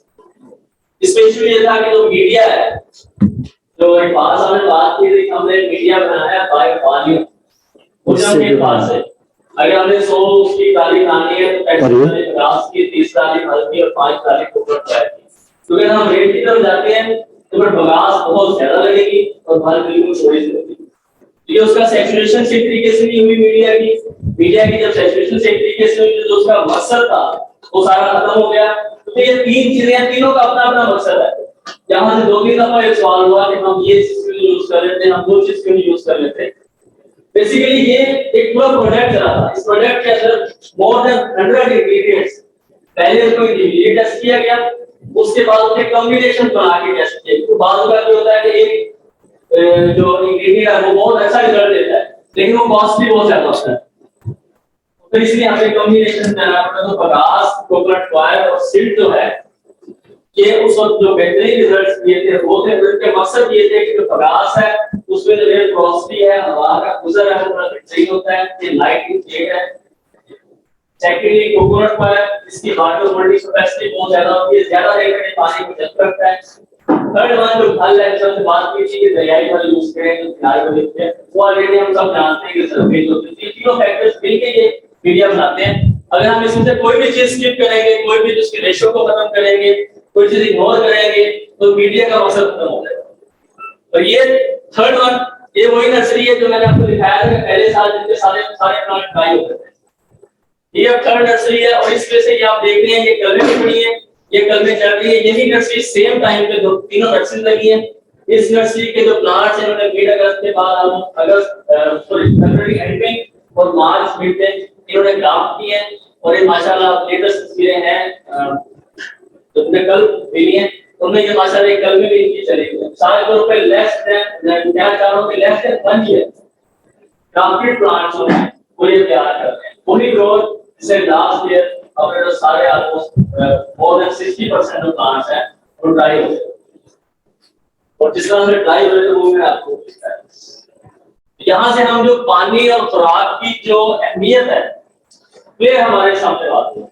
इसमें इशू ये था कि जो मीडिया है, जो एक बात हमने बात की थी, हमने मीडिया बनाया बाय वॉल्यूम, के पास है। अगर हमने 100 उसकी डाली बनानी है तो 50 की, 30 डाली हल्दी और 5 डाली कोकोनट की। तो अगर हम रेट की तरफ जाते हैं तो फिर बगास बहुत ज्यादा लगेगी और फल बिल्कुल थोड़ी सी लगेगी। ये उसका सैचुरेशन से तरीके से नहीं हुई मीडिया की जब सैचुरेशन से तरीके से हुई तो उसका मकसद था वो सारा खत्म हो गया। तो ये तीन चीजें, तीनों का अपना अपना मकसद है। यहाँ से 2-3 दफा एक सवाल हुआ कि हम ये चीज क्यों यूज कर लेते हैं, हम वो चीज क्यों यूज कर लेते हैं। बेसिकली ये एक पूरा प्रोडक्ट चला था। इस प्रोडक्ट के अंदर मोर देन 100 इंग्रेडिएंट्स, पहले उसको इंडिविजुअली टेस्ट किया गया, उसके बाद उसके कॉम्बिनेशन बना के टेस्ट किया। तो बाद में क्या होता है कि एक जो इंग्रेडिएंट है वो बहुत अच्छा रिजल्ट देता है, लेकिन वो कॉस्ट भी बहुत ज्यादा होता है। तो इसलिए हमें कॉम्बिनेशन करना पड़ता है। तो बगास, कोकोनट ऑयल और सिल्ट जो है ये उस वक्त जो बेहतरीन रिजल्ट्स दिए थे वो थे, उनके मकसद ये थे कि जो बगास है उसमें जो एयर वेलोसिटी है, हवा का गुजर है, वो सही होता है, ये लाइटिंग शेड है। सेकेंडली कोकोनट ऑयल, इसकी वाटर होल्डिंग कैपेसिटी बहुत ज्यादा होती है, ज्यादा देर तक पानी को जब्त करता है। थर्ड वन जो फल है, सबसे बात की थी कि दरियाई फल यूज करें तो किनारे पर देखते हैं, वो ऑलरेडी हम सब जानते हैं कि सरफेस होती है। तीनों फैक्टर्स मिलके ये मीडिया बनाते हैं। अगर हम इसमें से कोई भी चीज स्किप करेंगे, कोई भी जिसके रेशियो को खत्म करेंगे, कोई चीज इग्नोर करेंगे तो मीडिया का मकसद खत्म हो जाएगा। और ये थर्ड वन, ये वही नर्सरी है जो मैंने आपको दिखाया था कि पहले साल जिनके सारे प्लांट ड्राई होते थे। ये अब थर्ड नर्सरी है और इस वजह से ये आप देख रहे हैं कि कल में बनी है, ये कल में चल रही है। यही नर्सरी सेम टाइम पे दो तीनों नर्सरी लगी है। इस नर्सरी के जो प्लांट्स हैं उन्होंने मिड अगस्त के बाद हम फरवरी एंड में और मार्च मिड में इन्होंने ग्राफ्ट किए हैं। और ये माशाल्लाह लेटेस्ट तस्वीरें हैं जो हमने कल मिली हैं, उनमें ये माशाल्लाह कल में भी इनकी चली है। सारे तौर पे लेस देन क्या चाह रहा हूं कि less than 1 year grafted plants जो हैं वो ये तैयार करते हैं। पूरी ग्रोथ जैसे लास्ट ईयर अपने जो सारे almost more than 60% of plants हैं वो ड्राई हो गए। और जिस तरह से ड्राई हुए तो वो मैं आपको दिखाता हूं। यहाँ से हम जो पानी और खुराक की जो अहमियत है वे हमारे सामने आती है।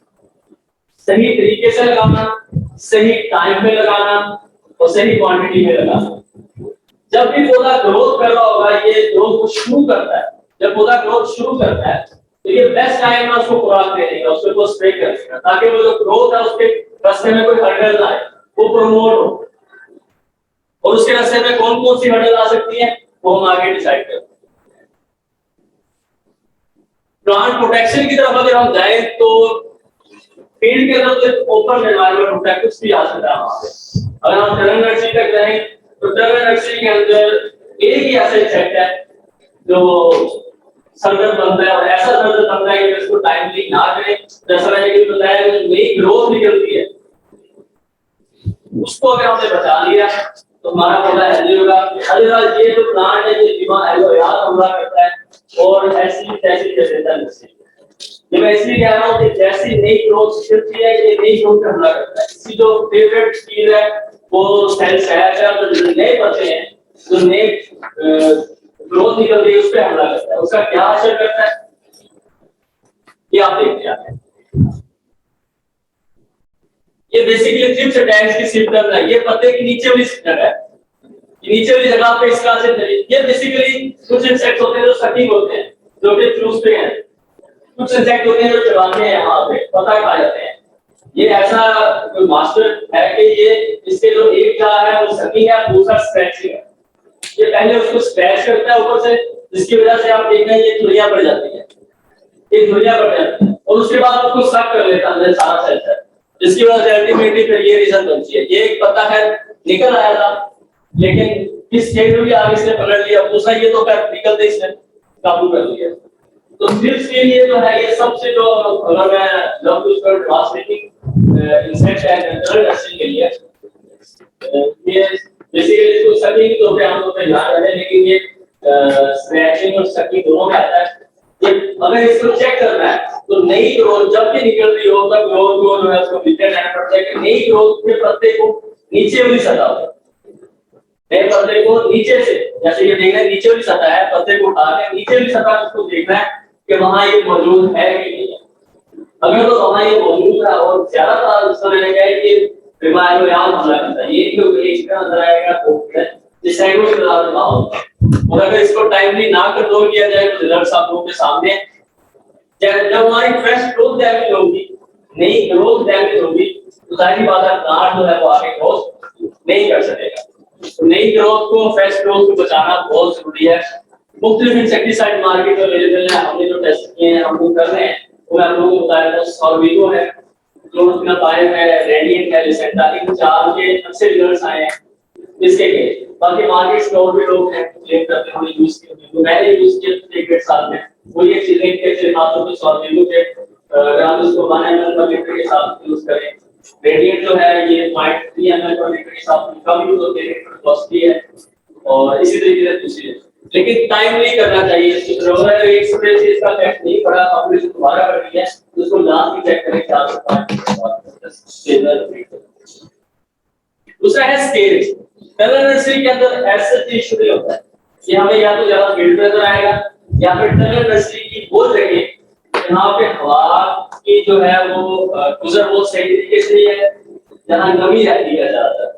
सही तरीके से लगाना, सही टाइम पे लगाना और सही क्वांटिटी में लगाना। जब भी पौधा ग्रोथ कर रहा होगा, ये ग्रोथ को शुरू करता है, जब पौधा ग्रोथ शुरू करता है तो ये बेस्ट टाइम है उसको खुराक देने का, उसको स्प्रे करने का, ताकि वो जो ग्रोथ है उसके रास्ते में कोई हर्डल ना आए, वो प्रमोट हो। और उसके रास्ते में कौन कौन सी हर्डल आ सकती है वो हम आगे डिसाइड करते हैं। प्लांट प्रोटेक्शन की तरफ अगर हम जाए तो फील्ड के अंदर तो ओपन एनवायरनमेंट होता है, कुछ भी आ सकता है वहां पे। अगर हम टर्नर नर्सरी तक जाएं तो टर्नर नर्सरी के अंदर एक ही ऐसा सेट है जो सरदर्द बनता है और ऐसा सरदर्द बनता है कि इसको टाइमली ना करें। जैसा मैंने भी बताया कि नई ग्रोथ निकलती है उसको अगर हमने बचा लिया तो हमारा पौधा हेल्दी होगा। अदरवाइज ये जो प्लांट है ये बीमार याद हमला करता है और ऐसी तैसी कर देता है नर्सरी। ये मैं इसलिए कह रहा हूँ कि जैसी नई ग्रोथ निकलती है ये नई ग्रोथ पे हमला करता है। इसकी जो फेवरेट चीज है वो सेल्स है, जो नए पत्ते हैं, जो नए ग्रोथ निकल रही है उस पर हमला करता है। उसका क्या असर करता है ये आप देखते हैं। ये बेसिकली थ्रिप्स अटैक्स की सिम्टम है। ये पत्ते के नीचे वाली सिम्टम है, नीचे वाली जगह पे इसका असर नहीं। ये बेसिकली कुछ इंसेक्ट्स होते हैं जो सटिंग होते हैं, जो कि फ्लूस पे हैं। कुछ इंसेक्ट होते हैं जो चबाते हैं, यहाँ पे पता खा जाते हैं। ये ऐसा कोई मास्टर है कि ये इसके जो एक जा है वो सटिंग है, दूसरा स्क्रैचिंग है। ये पहले उसको स्क्रैच करता है ऊपर से, जिसकी वजह से आप देख रहे हैं ये धुरियां पड़ जाती है, ये धुरियां पड़ जाती है और उसके बाद उसको सक कर लेता है सारा सेल है, जिसकी वजह से अल्टीमेटली फिर ये रीजन बनती है। ये एक पत्ता है निकल आया था लेकिन किस स्टेज में भी आगे से पकड़ लिया, दूसरा ये तो खैर निकलते इसने काबू कर लिया। तो थ्रिप्स के लिए जो है ये सबसे जो अगर मैं लव यूज कर ट्रांसलेटिंग इंसेक्ट है जनरल नर्सिंग के लिए ये बेसिकली इसको सकिंग तो पे हम लोग ध्यान रहे, लेकिन ये स्क्रैचिंग और सकिंग दोनों में आता है। ये अगर इसको चेक करना है तो नई ग्रोथ जब भी निकल रही हो तब ग्रोथ को जो है उसको नीचे रहना पड़ता है कि नई ग्रोथ के पत्ते को नीचे वाली सतह नए पत्ते को नीचे से, जैसे ये देखना है नीचे वाली सतह है, पत्ते को उठा के नीचे वाली सतह उसको देखना है कि वहां ये मौजूद है कि नहीं है। अगर तो वहां ये मौजूद है और ज्यादातर समय लगा है कि बीमारी में आम हमला करता है, ये जो एक का अंदर आएगा वो है जिस साइड में फिलहाल ना हो, और अगर इसको टाइमली ना कंट्रोल किया जाए तो रिजल्ट्स आप लोगों के सामने हैं। जब हमारी फ्रेश ग्रोथ डैमेज होगी, नई ग्रोथ डैमेज होगी, तो जाहिर बात है प्लांट जो है वो आगे ग्रोथ नहीं कर सकेगा। तो नई ग्रोथ को, फ्रेश ग्रोथ को बचाना बहुत जरूरी है। मुख्तलिफ इंसेक्टिसाइड मार्केट में अवेलेबल है, हमने जो टेस्ट किए हैं हम लोग कर रहे हैं, वो मैं आप लोगों को बताया था। सॉल्विगो है, क्लोरोफेनापाइन है, रेडिएंट है, लिसेंटा, इन चार के अच्छे रिजल्ट्स आए हैं इसके के। बाकी मार्केट में और भी लोग हैं क्लेम करते हैं, यूज किए, तो मैंने यूज किया 1 साल में, वो ये चीजें कैसे हाथों में सॉल्विगो के ग्राम इसको 1 ml पर लीटर के साथ यूज करें। रेडिएंट जो है ये 0.3 ml पर लीटर के साथ कम यूज होते हैं, कॉस्टली है, और इसी तरीके से दूसरी, लेकिन टाइम नहीं करना चाहिए। अगर एक स्प्रे से इसका इफेक्ट नहीं पड़ा, आपने इसको दोबारा कर लिया तो उसको लास्ट भी चेक करें क्या होता है। दूसरा है स्केल। टनल नर्सरी के अंदर ऐसा इशू नहीं होता है, ये हमें या तो ज्यादा फील्ड प्रेशर आएगा या फिर टनल नर्सरी की वो जगह जहाँ पे हवा की जो है वो गुजर वो सही तरीके से नहीं है, जहाँ नमी रहती है ज्यादातर।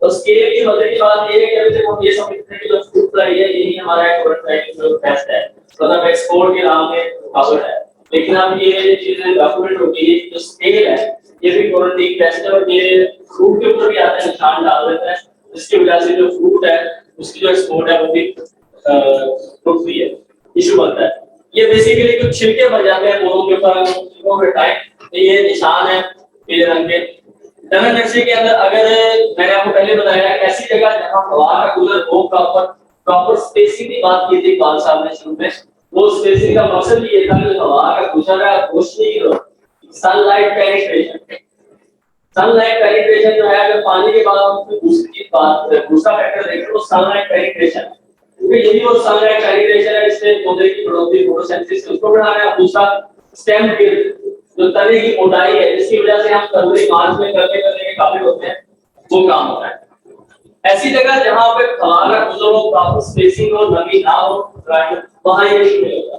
तो स्केल की मदद की बात ये है कि अभी तक हम ये समझते हैं कि जो फ्रूट फ्लाई है यही हमारा एक जो बेस्ट है, मतलब एक्सपोर्ट के नाम में पावर है। लेकिन अब ये चीजें डॉक्यूमेंट होती है, जो स्केल है ये भी क्वारंटीन टेस्ट है, और ये फ्रूट के ऊपर भी आता है, निशान डाल देता है, जिसकी वजह से जो फ्रूट है उसकी जो एक्सपोर्ट है वो भी रुक भी है, इशू बनता है। ये बेसिकली कुछ छिलके बन जाते हैं बोरों के ऊपर, छिलकों के टाइप, ये निशान है पीले रंग के। टनल नर्सरी के अंदर अगर मैंने आपको पहले बताया ऐसी जगह जहां हवा का गुजर हो, प्रॉपर स्पेसिंग की बात की थी बाल साहब ने शुरू में, वो स्पेसिंग का मकसद ये था कि हवा का गुजर है रोशनी की सनलाइट पेनिट्रेशन। सनलाइट पेनिट्रेशन जो है, अगर पानी के बाद हम दूसरी बात दूसरा फैक्टर देखें तो सनलाइट पेनिट्रेशन, क्योंकि यही वो सनलाइट पेनिट्रेशन है जिससे पौधे की बढ़ोतरी, फोटोसिंथेसिस उसको बढ़ाना है। दूसरा स्टेम गिल्ड, जो तने की मोटाई है जिसकी वजह से हम फरवरी मार्च में करने के काबिल होते हैं, वो काम होता है। ऐसी जगह जहां पे हवा का गुजर हो, प्रॉपर स्पेसिंग हो, नमी ना हो, वहां ये इशू नहीं होगा।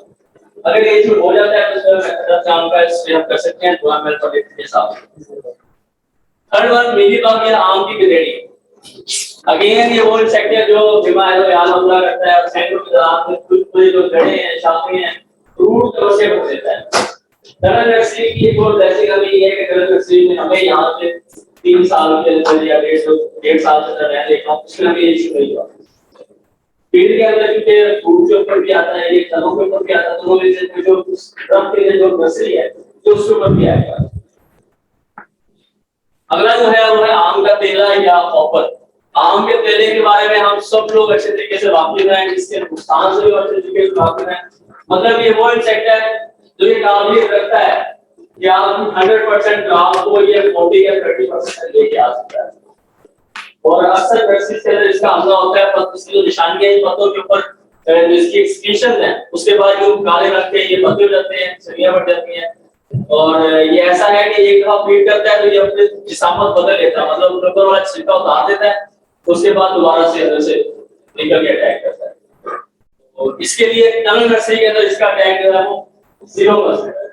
अगर ये इशू हो जाता है तो सर काम का इसमें हम कर सकते हैं 2 ml पर लीटर के साथ। थर्ड वन मिलीबग या आम की ग्रेडिंग। अगेन ये वो इंसेक्ट है जो बीमार हो यार हमला करता है, और सैकड़ों की तादाद में कुछ जो जड़ें हैं, शाखें हैं, रूट कवर से भर देता है। टनल नर्सरी की एक और ब्लेसिंग हमें ये है कि टनल नर्सरी में हमें यहाँ से 3 साल के अंदर या 1.5 साल से रह देखा हूँ, उसमें हमें ये इशू नहीं हुआ। फील्ड के अंदर क्योंकि फ्रूट के ऊपर भी आता है, ये फलों के ऊपर भी आता है, तो वो जैसे जो ड्रम के लिए जो नर्सरी है तो उसके ऊपर भी आएगा। अगला जो है वो है आम का तेला या कॉपर। आम के तेले के बारे में हम सब लोग अच्छे तरीके से वाकिफ हैं, इसके नुकसान से भी अच्छे तरीके से वाकिफ हैं। मतलब ये वो इंसेक्ट है जो ये काबिलियत रखता है कि आप 100% ग्राम को ये 40 या 30% लेके आ सकता है। और अक्सर वैक्सीन के अंदर इसका हमला होता है, पर इसकी जो निशानियां इन पत्तों के ऊपर जो इसकी एक्सक्रीशन है उसके बाद जो काले रंग के ये पत्ते हो जाते हैं, सरियां बढ़ जाती हैं, और ये ऐसा है कि एक दफा फीड करता है तो ये अपने जिसामत बदल लेता है, मतलब ऊपर वाला छिलका उतार देता है, उसके बाद दोबारा से अंदर से निकल के अटैक करता है। और इसके लिए टनल नर्सरी के अंदर इसका अटैक जो है वो 0% है।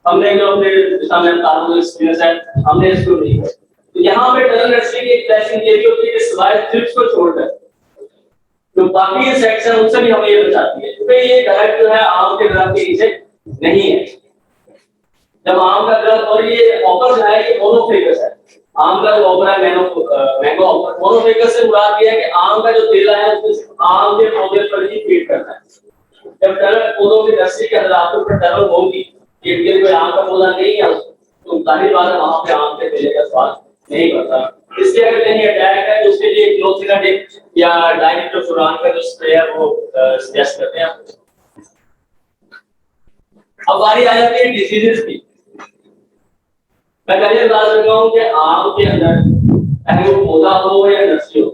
हमने जो अपने सामने तारों एक्सपीरियंस है, हमने इसको नहीं किया। तो यहाँ पे टनल नर्सरी की एक ब्लेसिंग ये भी होती है कि सिवाय थ्रिप्स को छोड़कर जो बाकी इंसेक्ट्स हैं उनसे भी हमें ये बचाती है, क्योंकि ये डायरेक्ट जो है आम के दरख्त के नीचे नहीं है। जब आम का दरख्त, और ये ऑफर जो है ये मोनोफेगस है, आम का जो ऑफर है मैंगो ऑफर, मोनोफेगस से मुराद ये है कि आम का जो तेला है उसको सिर्फ आम के पौधे पर ही फीड करना है। जब टनल पौधों की नर्सरी के अंदर आपके ऊपर टनल होगी, ये कोई आम का पौधा नहीं है तो जाहिर बात है वहां पे आम के तेले का स्वाद नहीं बनता। इसके अगर कहीं अटैक है तो उसके लिए क्लोथिनाडिक या डाइनिट्रोफुरान का जो स्प्रे है वो सजेस्ट करते हैं। अब बारी आ जाती है डिसीजेस की। मैं पहले बता चुका हूं कि आम के अंदर चाहे वो पौधा हो या नर्सरी हो,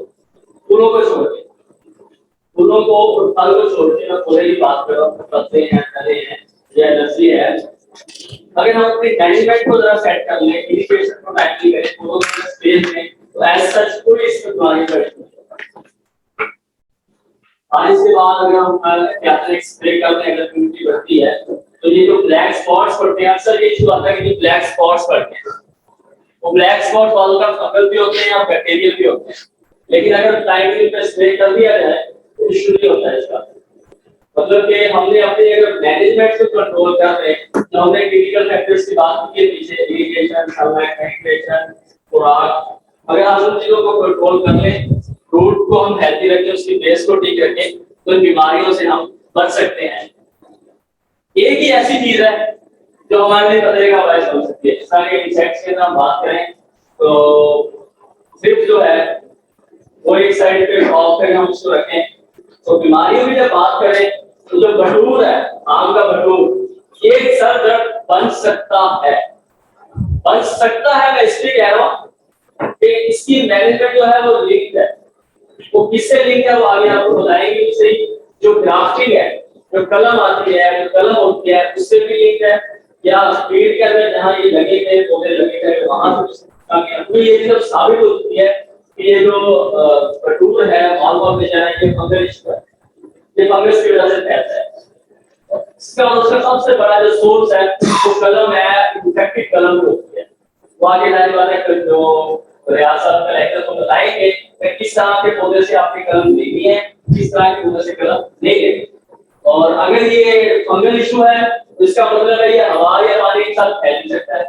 फूलों को छोड़ के, फूलों को और फल को छोड़ के, मैं पौधे की बात कर रहा हूं, पत्ते हैं, फले हैं या नर्सरी है, अगर हम अपने मैनेजमेंट को जरा सेट कर लें, इनिशिएशन को टाइमली करें, फूलों के स्पेस में, तो एज सच कोई इसमें बीमारी नहीं। बारिश के बाद अगर हम कैप्टन स्प्रे करते हैं, अगर ह्यूमिडिटी बढ़ती है तो ये जो ब्लैक स्पॉट्स पड़ते हैं, अक्सर ये इशू आता है कि जो ब्लैक स्पॉट्स पड़ते हैं, वो ब्लैक स्पॉट वालों का फंगल भी होते हैं या बैक्टीरियल भी होते हैं, लेकिन अगर टाइमली पे स्प्रे कर दिया जाए तो इशू नहीं होता है इसका। मतलब कि हमने अपने अगर मैनेजमेंट को कंट्रोल कर रहे हैं, तो हमने क्रिटिकल फैक्टर्स की बात की है पीछे, इरिगेशन, सनलाइट, हाइड्रेशन, खुराक, अगर हम उन चीजों को कंट्रोल कर लें, रूट को हम हेल्थी रखें, उसकी बेस को ठीक रखें, तो इन बीमारियों से हम बच सकते हैं। एक ही ऐसी चीज है जो हमारे लिए खतरे का बायस बन सकती है। सारे इंसेक्ट्स की हम बात करें तो सिर्फ जो है वो एक साइड पे ऑफ करके हम उसको रखें। तो बीमारियों की जब बात करें तो जो भटूर है, आम का भटूर, ये सर दर्द बन सकता है, बन सकता है। मैं इसलिए कह रहा हूँ कि इसकी मैनेजमेंट जो है वो लिंक है। वो किससे लिंक है वो आगे आपको बताएंगे। उससे जो ग्राफ्टिंग है, जो कलम आती है, जो कलम होती है, उससे भी लिंक है, या पेड़ के अंदर जहाँ ये लगे थे, पौधे लगे थे, वहां से ये जब साबित होती है कि ये जो भटूर है, मालवा में जाना, ये फंगल इशू है, ये फंगस की वजह से फैलता है। इसका उसका सबसे बड़ा जो सोर्स है वो कलम है, इन्फेक्टेड कलम होती है। वो आगे जाने वाले जो रियासत कलेक्टर को बताएंगे कि किस तरह के पौधे से आपकी कलम लेनी है, किस तरह के पौधे से कलम नहीं लेनी। और अगर ये फंगल इशू है तो इसका मतलब है ये हवा या पानी के साथ फैल सकता है।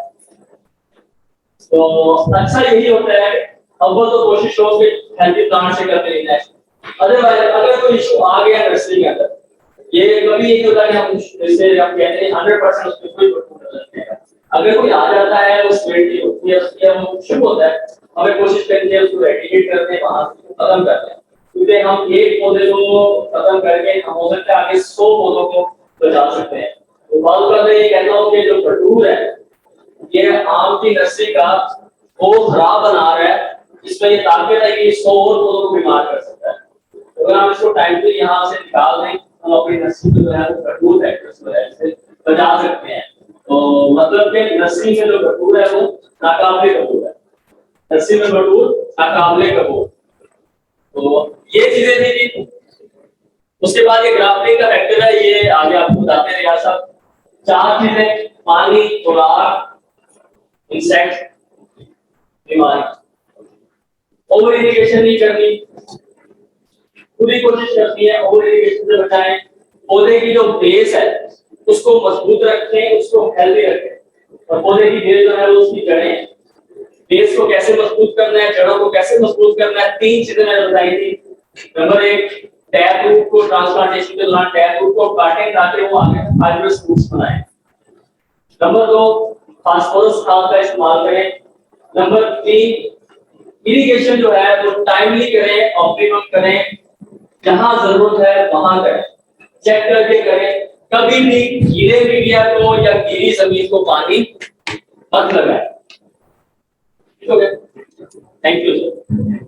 तो अच्छा यही होता है, अब वो तो कोशिश हो कि हेल्दी प्लांट से करते रहना है। अदरवाइज अगर कोई इशू आ गया नर्सरी के अंदर, ये कभी नहीं होता कि हम जैसे हम कहते हैं 100% उसमें कोई प्रॉब्लम नहीं है। अगर कोई आ जाता है, वो स्प्रेड होती है, उसकी वो शुरू होता है, हमें कोशिश करनी है उसको रेडिकेट करते हैं, वहां से खत्म करते हैं। क्योंकि हम एक पौधे को खत्म करके हम हो सकता है आगे 100 पौधों को बचा सकते हैं। तो बात कर रहे हैं, कहता हूँ कि जो भटूर है ये आम की नर्सरी का वो खराब बना रहा है, इसमें ये ताकत है कि 100 और पौधों को बीमार कर सकता है। तो अगर हम इसको टाइमली यहाँ से निकाल दें, हम अपनी नर्सरी को जो है वो भटूर फैक्टर्स से बचा सकते हैं। तो मतलब कि नर्सरी में जो भटूर है वो नाकाबिले कबूल है, नर्सरी में भटूर नाकाबिले कबूल। तो ये चीजें थी। उसके बाद ये ग्राफ्टिंग का फैक्टर है, ये आगे आपको बताते हैं यार साहब। 4 चीजें, पानी, खुराक, इंसेक्ट, बीमारी। ओवर इरिगेशन नहीं करनी, पूरी कोशिश करती है ओवर इरिगेशन से बचाएं। पौधे की जो बेस है उसको मजबूत रखें, उसको हेल्दी रखें। और पौधे की बेस जो है वो उसकी जड़ें, बेस को कैसे मजबूत करना है, जड़ों को कैसे मजबूत करना है, 3 चीजें मैंने बताई थी। नंबर 1, टैप रूट को ट्रांसप्लांटेशन के दौरान टैप रूट को काटें ताकि वो आगे फाइब्रस रूट्स बनाए। नंबर 2, फास्फोरस खाद का इस्तेमाल करें। नंबर 3, इरिगेशन जो है वो टाइमली करें, ऑप्टिमम करें, जहां जरूरत है वहां करें, चेक करके करें। कभी भी गीले मीडिया को या गीली जमीन को पानी मत लगाएं। ठीक हो गया? Thank you sir.